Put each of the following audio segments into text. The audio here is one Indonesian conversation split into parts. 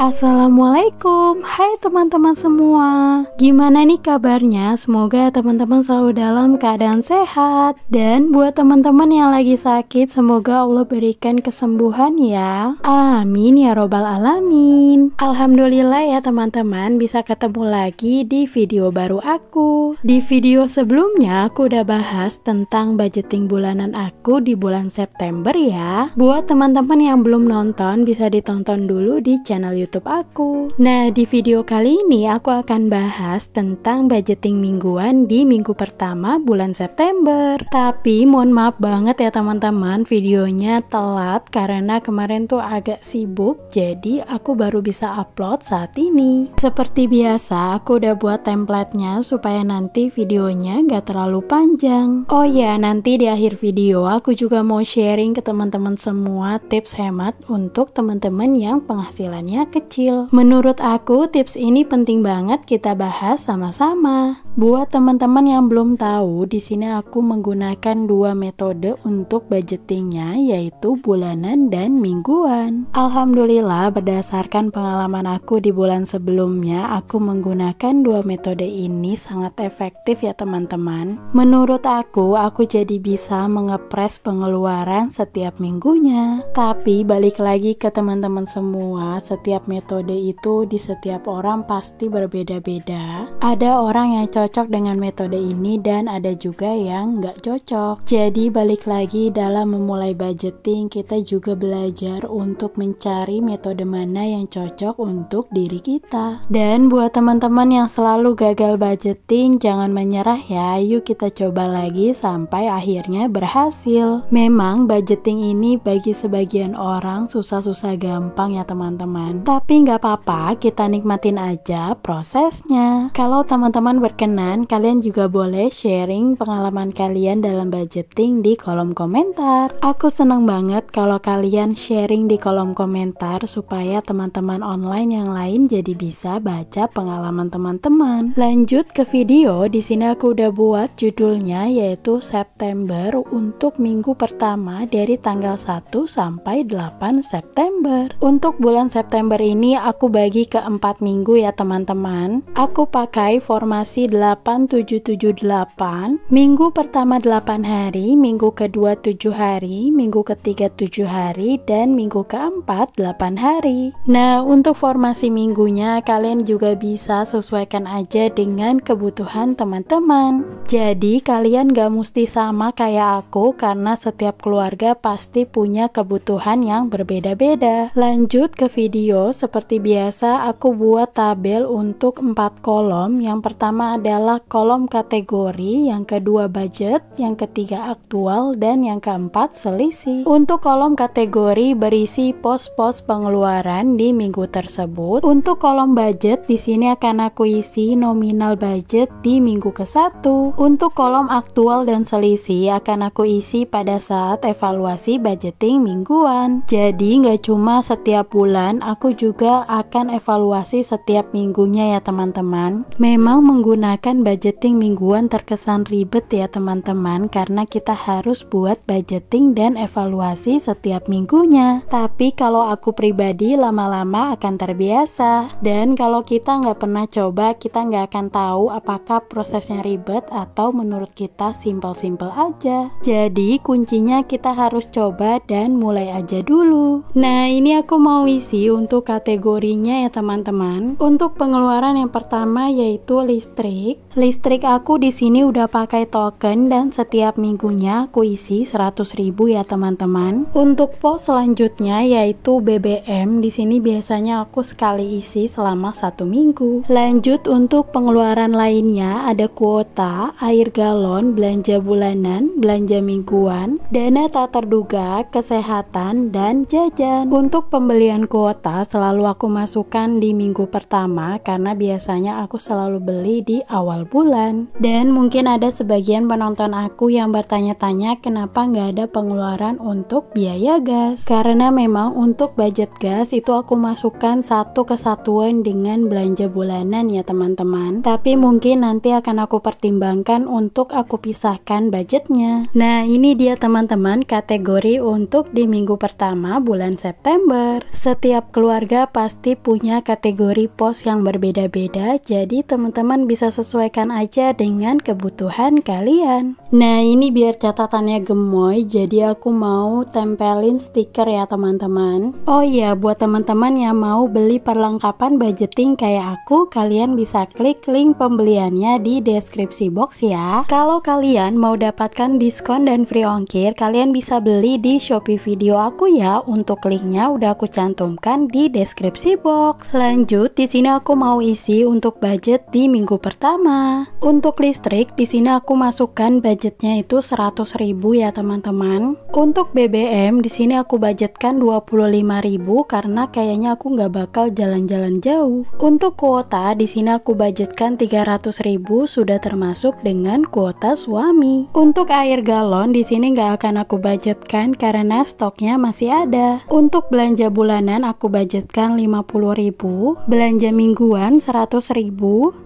Assalamualaikum, hai teman-teman semua. Gimana nih kabarnya? Semoga teman-teman selalu dalam keadaan sehat. Dan buat teman-teman yang lagi sakit, semoga Allah berikan kesembuhan ya. Amin ya robbal alamin. Alhamdulillah ya teman-teman, bisa ketemu lagi di video baru aku. Di video sebelumnya aku udah bahas tentang budgeting bulanan aku di bulan September ya. Buat teman-teman yang belum nonton, bisa ditonton dulu di channel YouTube aku. Nah, di video kali ini aku akan bahas tentang budgeting mingguan di minggu pertama bulan September. Tapi mohon maaf banget ya teman-teman, videonya telat karena kemarin tuh agak sibuk, jadi aku baru bisa upload saat ini. Seperti biasa, aku udah buat template-nya supaya nanti videonya gak terlalu panjang. Oh ya, nanti di akhir video aku juga mau sharing ke teman-teman semua tips hemat untuk teman-teman yang penghasilannya kecil. Menurut aku tips ini penting banget kita bahas sama-sama. Buat teman-teman yang belum tahu, di sini aku menggunakan dua metode untuk budgetingnya, yaitu bulanan dan mingguan. Alhamdulillah, berdasarkan pengalaman aku di bulan sebelumnya, aku menggunakan dua metode ini sangat efektif ya teman-teman. Menurut aku jadi bisa mengepres pengeluaran setiap minggunya. Tapi balik lagi ke teman-teman semua, setiap metode itu di setiap orang pasti berbeda-beda. Ada orang yang cocok dengan metode ini dan ada juga yang nggak cocok. Jadi balik lagi dalam memulai budgeting, kita juga belajar untuk mencari metode mana yang cocok untuk diri kita. Dan buat teman-teman yang selalu gagal budgeting, jangan menyerah ya. Yuk kita coba lagi sampai akhirnya berhasil. Memang budgeting ini bagi sebagian orang susah-susah gampang ya teman-teman. Tapi nggak apa-apa, kita nikmatin aja prosesnya. Kalau teman-teman berkenan, kalian juga boleh sharing pengalaman kalian dalam budgeting di kolom komentar. Aku senang banget kalau kalian sharing di kolom komentar supaya teman-teman online yang lain jadi bisa baca pengalaman teman-teman. Lanjut ke video, di sini aku udah buat judulnya yaitu September untuk minggu pertama dari tanggal 1 sampai 8 September. Untuk bulan September ini aku bagi ke 4 minggu ya teman-teman. Aku pakai formasi 8-7-7-8. Minggu pertama 8 hari, minggu kedua 7 hari, minggu ketiga 7 hari, dan minggu keempat 8 hari. Nah, untuk formasi minggunya kalian juga bisa sesuaikan aja dengan kebutuhan teman-teman. Jadi kalian gak mesti sama kayak aku karena setiap keluarga pasti punya kebutuhan yang berbeda-beda. Lanjut ke video, seperti biasa aku buat tabel untuk 4 kolom. Yang pertama adalah kolom kategori, yang kedua budget, yang ketiga aktual, dan yang keempat selisih. Untuk kolom kategori berisi pos-pos pengeluaran di minggu tersebut. Untuk kolom budget di sini akan aku isi nominal budget di minggu ke-1. Untuk kolom aktual dan selisih akan aku isi pada saat evaluasi budgeting mingguan. Jadi nggak cuma setiap bulan, aku juga akan evaluasi setiap minggunya ya teman-teman. Memang menggunakan budgeting mingguan terkesan ribet ya teman-teman, karena kita harus buat budgeting dan evaluasi setiap minggunya. Tapi kalau aku pribadi lama-lama akan terbiasa. Dan kalau kita nggak pernah coba, kita nggak akan tahu apakah prosesnya ribet atau menurut kita simple-simple aja. Jadi kuncinya kita harus coba dan mulai aja dulu. Nah, ini aku mau isi untuk kategorinya ya teman-teman. Untuk pengeluaran yang pertama yaitu listrik. Listrik aku di sini udah pakai token dan setiap minggunya aku isi 100.000 ya teman-teman. Untuk pos selanjutnya yaitu BBM. Di sini biasanya aku sekali isi selama 1 minggu. Lanjut untuk pengeluaran lainnya ada kuota, air galon, belanja bulanan, belanja mingguan, dana tak terduga, kesehatan, dan jajan. Untuk pembelian kuota selalu aku masukkan di minggu pertama karena biasanya aku selalu beli di awal bulan. Dan mungkin ada sebagian penonton aku yang bertanya-tanya kenapa nggak ada pengeluaran untuk biaya gas. Karena memang untuk budget gas itu aku masukkan satu kesatuan dengan belanja bulanan ya teman-teman. Tapi mungkin nanti akan aku pertimbangkan untuk aku pisahkan budgetnya. Nah ini dia teman-teman kategori untuk di minggu pertama bulan September. Setiap keluarga pasti punya kategori pos yang berbeda-beda, jadi teman-teman bisa sesuaikan aja dengan kebutuhan kalian. Nah ini biar catatannya gemoy, jadi aku mau tempelin stiker ya teman-teman. Oh iya, buat teman-teman yang mau beli perlengkapan budgeting kayak aku, kalian bisa klik link pembeliannya di deskripsi box ya. Kalau kalian mau dapatkan diskon dan free ongkir, kalian bisa beli di Shopee video aku ya. Untuk linknya udah aku cantumkan di deskripsi box. Lanjut, di sini aku mau isi untuk budget di minggu pertama. Untuk listrik, di sini aku masukkan budgetnya itu 100.000 ya teman-teman. Untuk BBM, di sini aku budgetkan 25.000 karena kayaknya aku nggak bakal jalan-jalan jauh. Untuk kuota, di sini aku budgetkan 300.000 sudah termasuk dengan kuota suami. Untuk air galon, di sini nggak akan aku budgetkan karena stoknya masih ada. Untuk belanja bulanan aku budgetkan 50.000, belanja mingguan 100.000,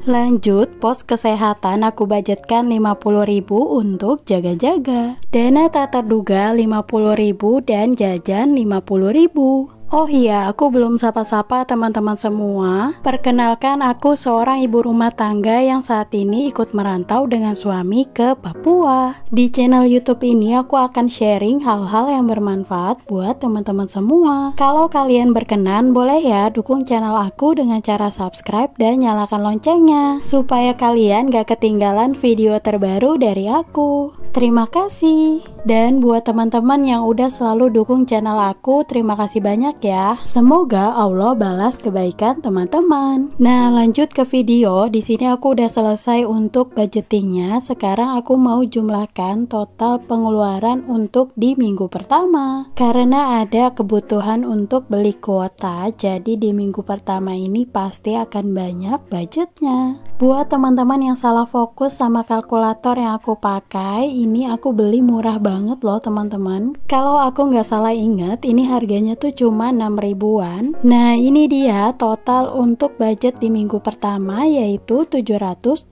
lanjut pos kesehatan aku budgetkan 50.000 untuk jaga-jaga, dana tak terduga 50.000 dan jajan 50.000. Oh iya, aku belum sapa-sapa teman-teman semua. Perkenalkan, aku seorang ibu rumah tangga yang saat ini ikut merantau dengan suami ke Papua. Di channel YouTube ini aku akan sharing hal-hal yang bermanfaat buat teman-teman semua. Kalau kalian berkenan, boleh ya dukung channel aku dengan cara subscribe dan nyalakan loncengnya supaya kalian gak ketinggalan video terbaru dari aku. Terima kasih. Dan buat teman-teman yang udah selalu dukung channel aku, terima kasih banyak ya. Semoga Allah balas kebaikan teman-teman. Nah, lanjut ke video. Di sini aku udah selesai untuk budgetingnya. Sekarang aku mau jumlahkan total pengeluaran untuk di minggu pertama. Karena ada kebutuhan untuk beli kuota, jadi di minggu pertama ini pasti akan banyak budgetnya. Buat teman-teman yang salah fokus sama kalkulator yang aku pakai, ini aku beli murah banget loh teman-teman. Kalau aku nggak salah ingat, ini harganya tuh cuma 6 ribuan. Nah ini dia total untuk budget di minggu pertama yaitu 725.000.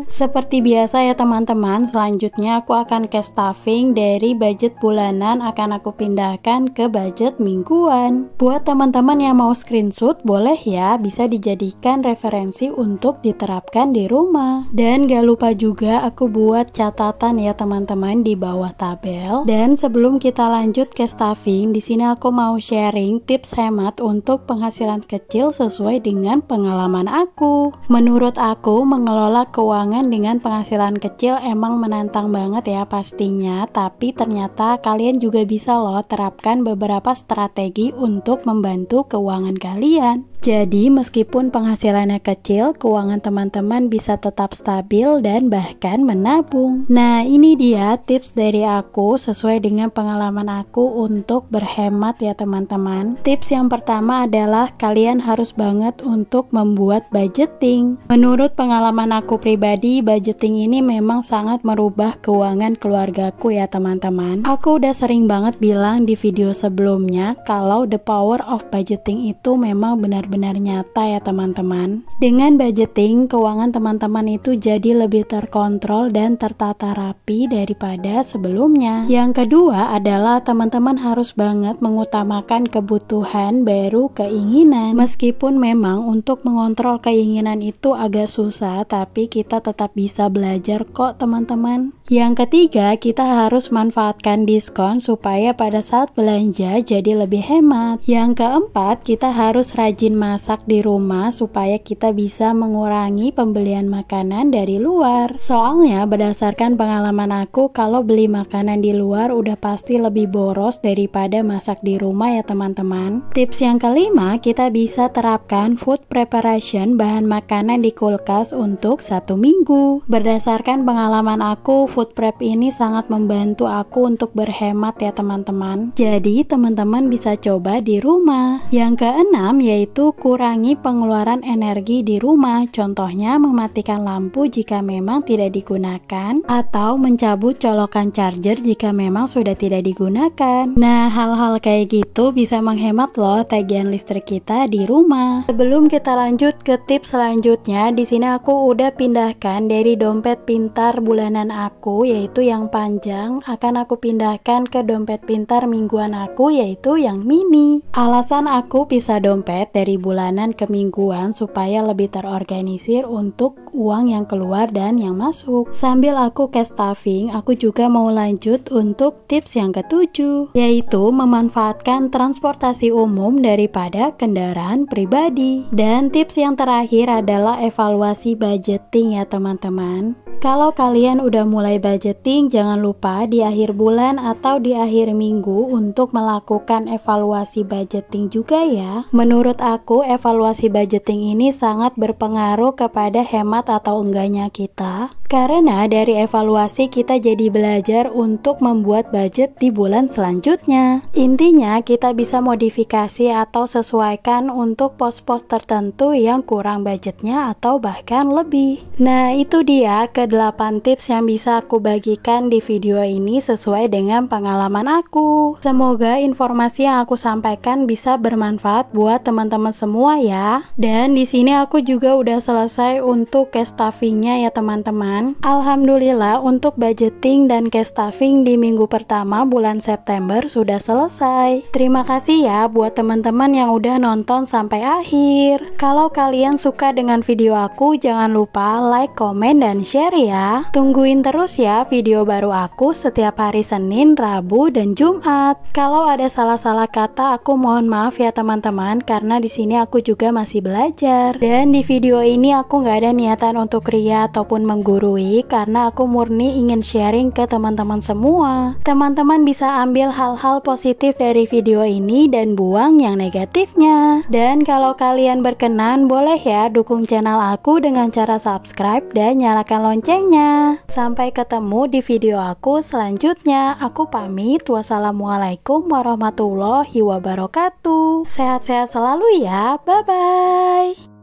Seperti biasa ya teman-teman, selanjutnya aku akan cash stuffing dari budget bulanan akan aku pindahkan ke budget mingguan. Buat teman-teman yang mau screenshot boleh ya, bisa dijadikan referensi untuk diterapkan di rumah. Dan gak lupa juga aku buat catatan ya teman-teman di bawah tabel. Dan sebelum kita lanjut ke stuffing, di sini aku mau sharing tips hemat untuk penghasilan kecil sesuai dengan pengalaman aku. Menurut aku, mengelola keuangan dengan penghasilan kecil emang menantang banget ya pastinya, tapi ternyata kalian juga bisa loh terapkan beberapa strategi untuk membantu keuangan kalian. Jadi meskipun penghasilannya kecil, keuangan teman-teman bisa tetap stabil dan bahkan menabung. Nah ini dia tips dari aku sesuai dengan pengalaman aku untuk berhemat ya teman-teman. Tips yang pertama adalah kalian harus banget untuk membuat budgeting. Menurut pengalaman aku pribadi, budgeting ini memang sangat merubah keuangan keluargaku ya teman-teman. Aku udah sering banget bilang di video sebelumnya kalau the power of budgeting itu memang benar-benar nyata ya teman-teman. Dengan Dengan budgeting, keuangan teman-teman itu jadi lebih terkontrol dan tertata rapi daripada sebelumnya. Yang kedua adalah teman-teman harus banget mengutamakan kebutuhan baru keinginan. Meskipun memang untuk mengontrol keinginan itu agak susah, tapi kita tetap bisa belajar kok teman-teman. Yang ketiga, kita harus manfaatkan diskon supaya pada saat belanja jadi lebih hemat. Yang keempat, kita harus rajin masak di rumah supaya kita bisa mengurangi pembelian makanan dari luar. Soalnya berdasarkan pengalaman aku, kalau beli makanan di luar udah pasti lebih boros daripada masak di rumah ya teman-teman. Tips yang kelima, kita bisa terapkan food preparation, bahan makanan di kulkas untuk 1 minggu. Berdasarkan pengalaman aku, food prep ini sangat membantu aku untuk berhemat ya teman-teman. Jadi teman-teman bisa coba di rumah. Yang keenam yaitu kurangi pengeluaran energi di rumah. Contohnya mematikan lampu jika memang tidak digunakan, atau mencabut colokan charger jika memang sudah tidak digunakan. Nah, hal-hal kayak gitu bisa menghemat loh tagihan listrik kita di rumah. Sebelum kita lanjut ke tips selanjutnya, di sini aku udah pindahkan dari dompet pintar bulanan aku yaitu yang panjang, akan aku pindahkan ke dompet pintar mingguan aku yaitu yang mini. Alasan aku pisah dompet dari bulanan ke mingguan supaya lebih terorganisir untuk uang yang keluar dan yang masuk. Sambil aku cash stuffing, aku juga mau lanjut untuk tips yang ketujuh, yaitu memanfaatkan transportasi umum daripada kendaraan pribadi. Dan tips yang terakhir adalah evaluasi budgeting ya teman-teman. Kalau kalian udah mulai budgeting, jangan lupa di akhir bulan atau di akhir minggu untuk melakukan evaluasi budgeting juga ya. Menurut aku, evaluasi budgeting ini sangat berpengaruh kepada hemat atau enggaknya kita. Karena dari evaluasi kita jadi belajar untuk membuat budget di bulan selanjutnya. Intinya kita bisa modifikasi atau sesuaikan untuk pos-pos tertentu yang kurang budgetnya atau bahkan lebih. Nah, itu dia ke-8 tips yang bisa aku bagikan di video ini sesuai dengan pengalaman aku. Semoga informasi yang aku sampaikan bisa bermanfaat buat teman-teman semua ya. Dan di sini aku juga udah selesai untuk cash stuffingnya ya teman-teman. Alhamdulillah untuk budgeting dan cash stuffing di minggu pertama bulan September sudah selesai. Terima kasih ya buat teman-teman yang udah nonton sampai akhir. Kalau kalian suka dengan video aku, jangan lupa like, komen, dan share ya. Tungguin terus ya video baru aku setiap hari Senin, Rabu, dan Jumat. Kalau ada salah-salah kata, aku mohon maaf ya teman-teman, karena di sini aku juga masih belajar. Dan di video ini aku nggak ada niatan untuk ria ataupun menggurui, karena aku murni ingin sharing ke teman-teman semua. Teman-teman bisa ambil hal-hal positif dari video ini dan buang yang negatifnya. Dan kalau kalian berkenan, boleh ya dukung channel aku dengan cara subscribe dan nyalakan loncengnya. Sampai ketemu di video aku selanjutnya. Aku pamit. Wassalamualaikum warahmatullahi wabarakatuh. Sehat-sehat selalu ya. Bye-bye.